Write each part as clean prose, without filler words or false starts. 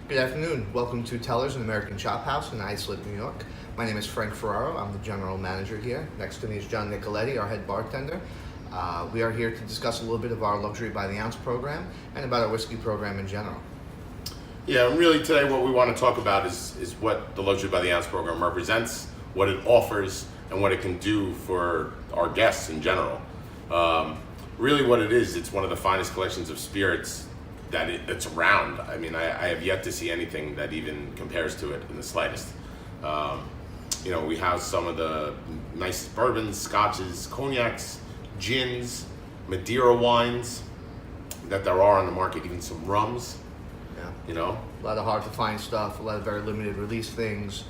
Good afternoon. Welcome to Teller's and American Chophouse in Islip, New York. My name is Frank Ferraro. I'm the general manager here. Next to me is John Nicoletti, our head bartender. We are here to discuss a little bit of our luxury by the ounce program and about our whiskey program in general. Yeah, and really today what we want to talk about is what the luxury by the ounce program represents, what it offers, and what it can do for our guests in general. Really what it is, it's one of the finest collections of spirits that it's around. I mean, I have yet to see anything that even compares to it in the slightest. We have some of the nicest bourbons, scotches, cognacs, gins, Madeira wines that there are on the market, even some rums. Yeah. A lot of hard to find stuff, a lot of very limited release things,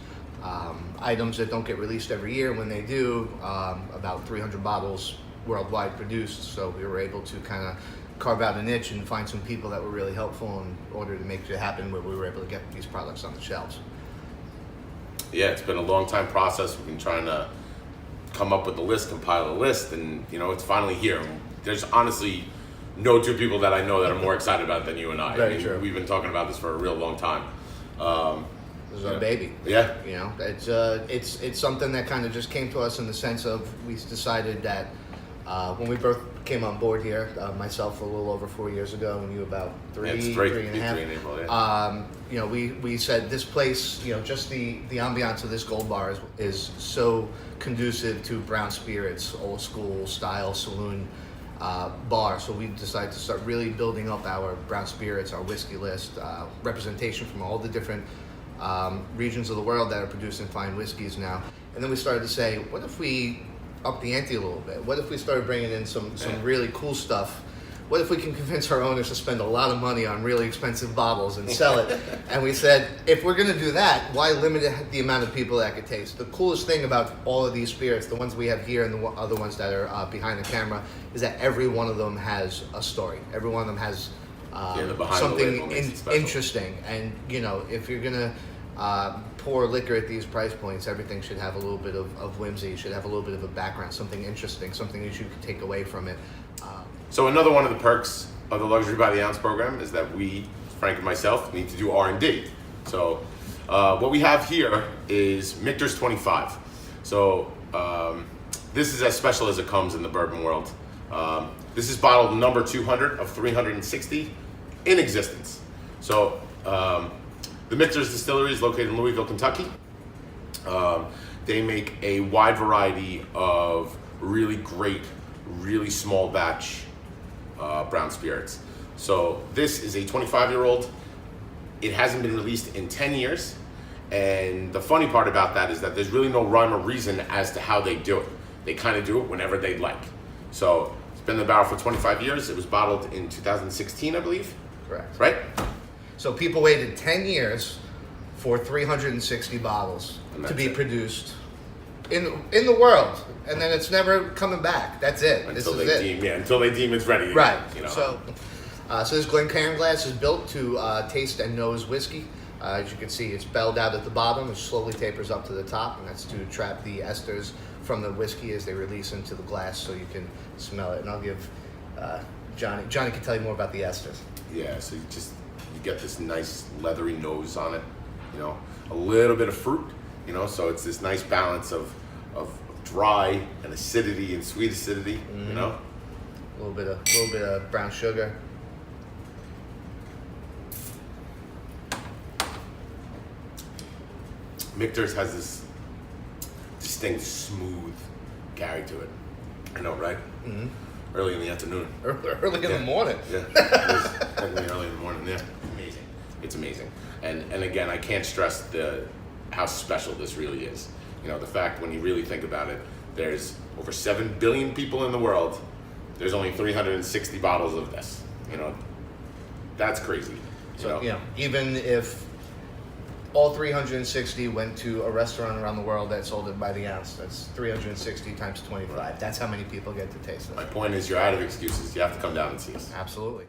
items that don't get released every year. When they do, about 300 bottles worldwide produced. So we were able to kind of carve out a niche and find some people that were really helpful in order to make it happen where we were able to get these products on the shelves. Yeah, it's been a long time process. We've been trying to come up with a list, compile a list, and it's finally here. There's honestly no two people that I know that are more excited about it than you and I. Very true. We've been talking about this for a real long time. This is our baby. Yeah. It's something that kind of just came to us in the sense of we decided that when we both came on board here, myself a little over 4 years ago, and you about three and a half. We said this place, just the ambiance of this gold bar is so conducive to brown spirits, old school style saloon bar. So we decided to start really building up our brown spirits, our whiskey list, representation from all the different regions of the world that are producing fine whiskeys now. And then we started to say, what if we up the ante a little bit? What if we started bringing in some really cool stuff? What if we can convince our owners to spend a lot of money on really expensive bottles and sell it? And we said, if we're going to do that, why limit the amount of people that could taste? The coolest thing about all of these spirits, the ones we have here and the other ones that are behind the camera, is that every one of them has a story. Every one of them has something interesting. And if you're going to pour liquor at these price points, everything should have a little bit of whimsy, should have a little bit of a background, something interesting, something that you can take away from it. So another one of the perks of the Luxury by the Ounce program is that we, Frank and myself, need to do R&D. So what we have here is Michters 25. So this is as special as it comes in the bourbon world. This is bottle number 200 of 360 in existence. So the Michters distillery is located in Louisville, Kentucky. They make a wide variety of really great, really small batch brown spirits. So this is a 25-year-old. It hasn't been released in 10 years. And the funny part about that is that there's really no rhyme or reason as to how they do it. They kind of do it whenever they like. So it's been in the barrel for 25 years. It was bottled in 2016, I believe. Correct. Right? So people waited 10 years for 360 bottles to be produced in the world, and then it's never coming back. That's it. Until they deem it's ready. Right. So this Glencairn glass is built to taste and nose whiskey. As you can see, it's belled out at the bottom. It slowly tapers up to the top, and that's to trap the esters from the whiskey as they release into the glass, so you can smell it. And I'll give Johnny can tell you more about the esters. Yeah. So you get this nice leathery nose on it, a little bit of fruit, so it's this nice balance of dry and acidity and sweet acidity, A little bit of brown sugar. Michters has this distinct smooth carry to it. I know, right? Mm-hmm. Early in the afternoon. Early in the morning. Yeah, definitely early in the morning. Yeah, amazing. It's amazing, and again, I can't stress how special this really is. The fact when you really think about it, there's over 7 billion people in the world. There's only 360 bottles of this. That's crazy. So even if all 360 went to a restaurant around the world that sold it by the ounce, that's 360 times 25. Right. That's how many people get to taste it. My point is, you're out of excuses. You have to come down and see us. Absolutely.